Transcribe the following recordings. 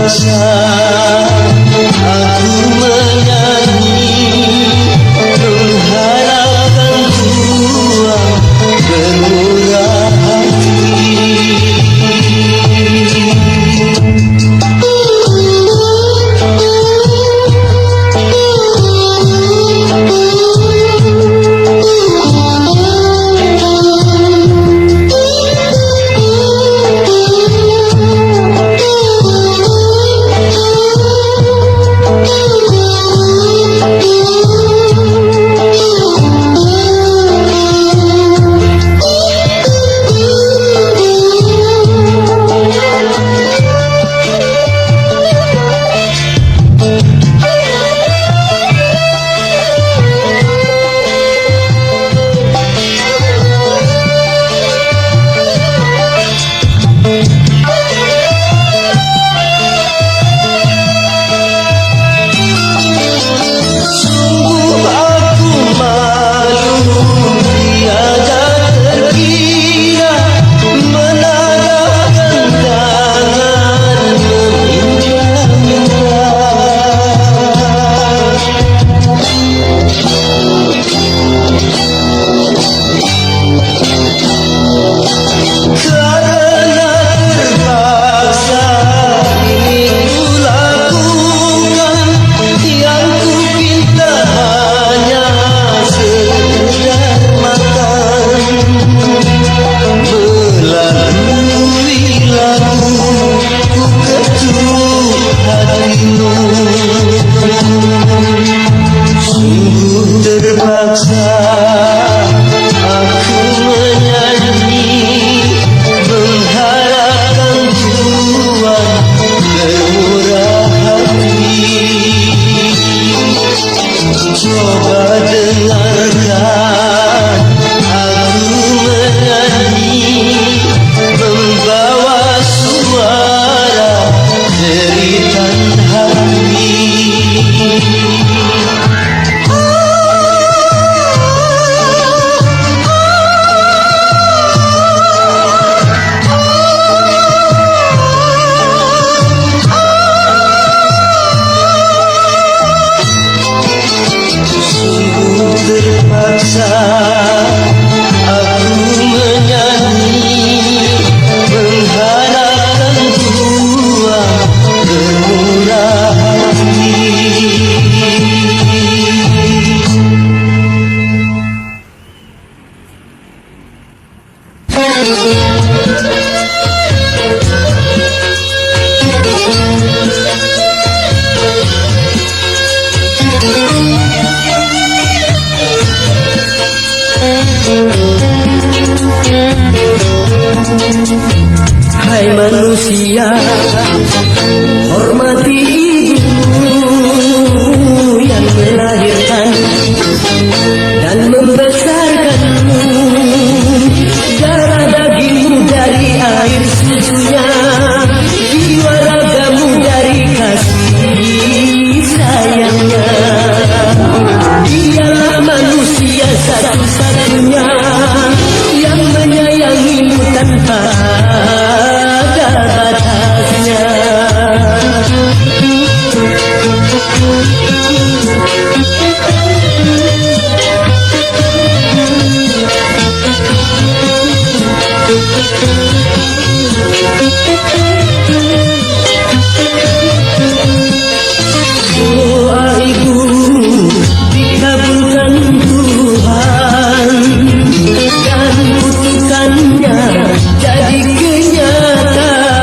terpaksa aku menyanyi mengharapkan Tuhan bermurah hati. Terpaksa aku menyanyi mengharapkan Tuhan bermurah hati. Coba dengarkan aku menyanyi membawa suara jeritan hati. Terpaksa aku menyanyi mengharapkan Tuhan bermurah hati. Hai manusia, hormati ibu yang melahirkan dan membesarkanmu. Darah dagingmu dari air susunya, jiwa ragamu dari kasih sayangnya. Dialah manusia satu-satunya yang menyayangimu tanpa ada batasnya. Doa ibu dikabulkan Tuhan dan kutukannya jadi kenyataan.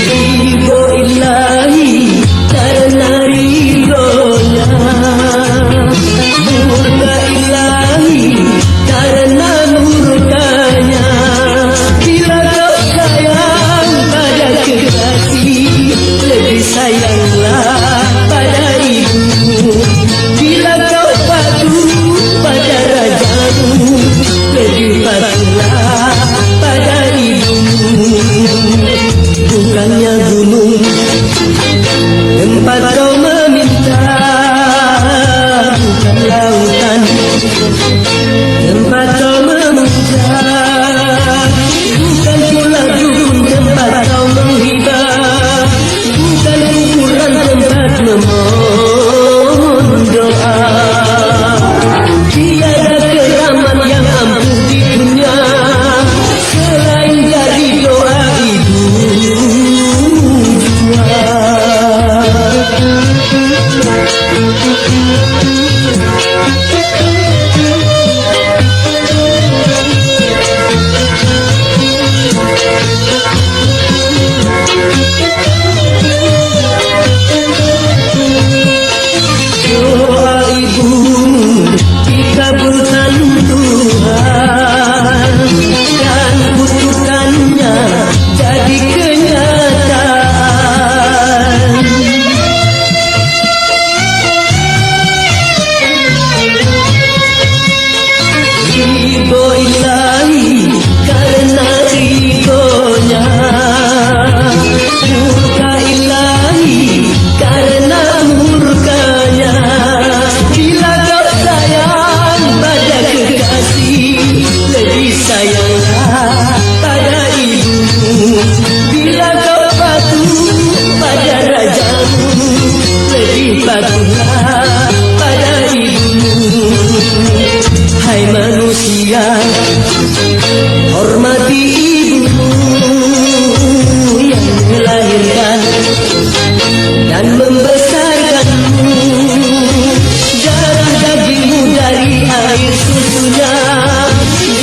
Ridho ilahi karena ridhonya, murka ilahi karena murkanya. Bila kau sayang pada kekasih, lebih sayanglah pada ibu. Bila kau patuh pada rajamu, lebih patuhlah pada ibu. Bukannya gunung tempat kau meminta, bukan lautan tempat mulia, hormati ibumu yang melahirkan dan membesarkanmu. Darah dagingmu dari air susunya,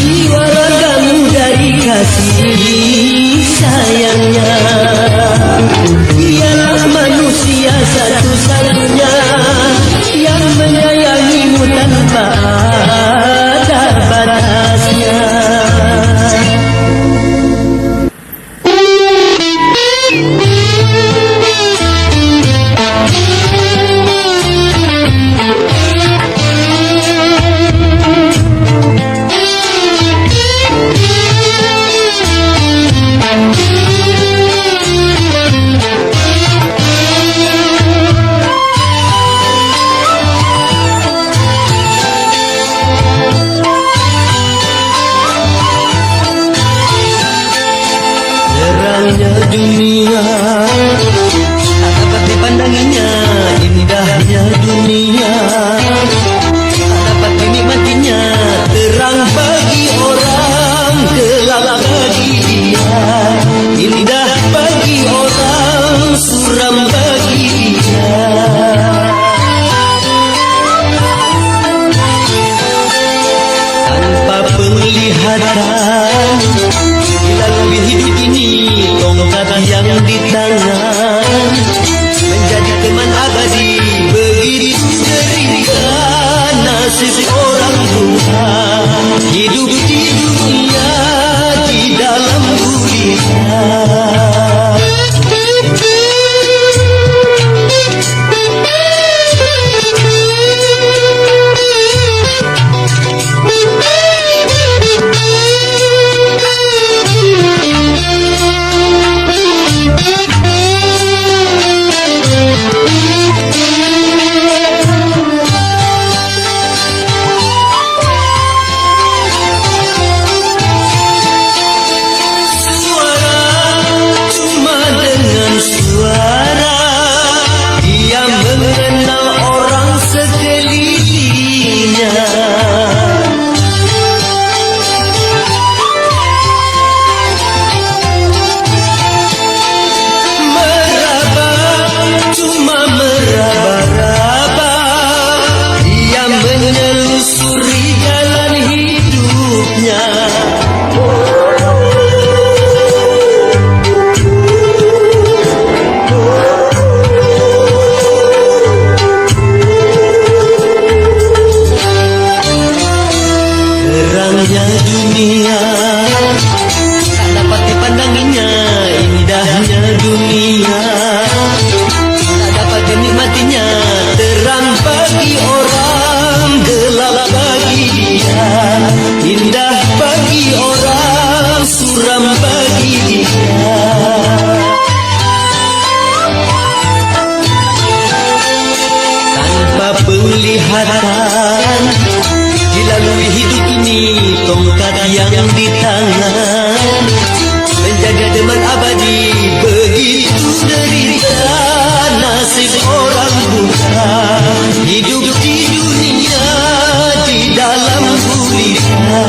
jiwa ragamu dari kasih sayangnya. Dialah manusia satu-satunya yang menyayangimu tanpa ada batasnya. Dunia tak dapat dipandanginya, indahnya dunia tak dapat dinikmatinya. Terang bagi orang, gelap bagi dia. Indah bagi orang, suram bagi dia. Tanpa penglihatan dilalui hidup ini, tongkat yang di tangan menjadi teman abadi. Begitu derita nasib orang tua, hidup di dunia di dalam gulita. Terangnya dunia tak dapat dipandanginya, indahnya dunia tak dapat dinikmatinya. Terang bagi orang, gelap bagi dia. Indah bagi orang, suram bagi dia. Tanpa penglihatan dilalui hidup ini, tongkat yang di tangan menjaga teman abadi. Begitu derita nasib orang buta, hidup di dunia di dalam gulita.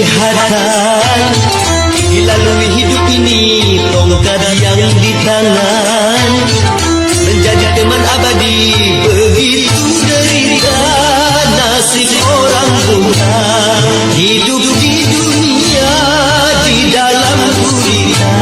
kelihatan dilalui hidup ini, tongkat yang di tangan menjadi teman abadi. Begitu derita nasib orang buta, hidup di dunia di dalam gurita.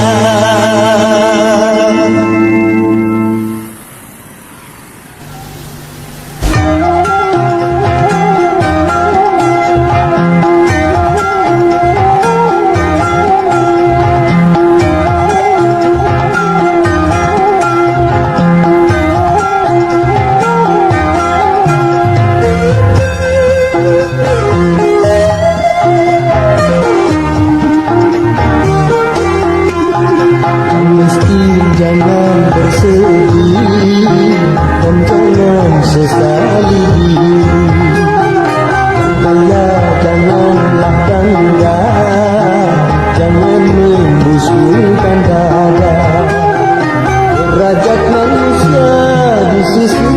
Jangan bersedih dan jangan sesali. Bangga janganlah bangga, jangan membusungkan dada. Derajat manusia di sisi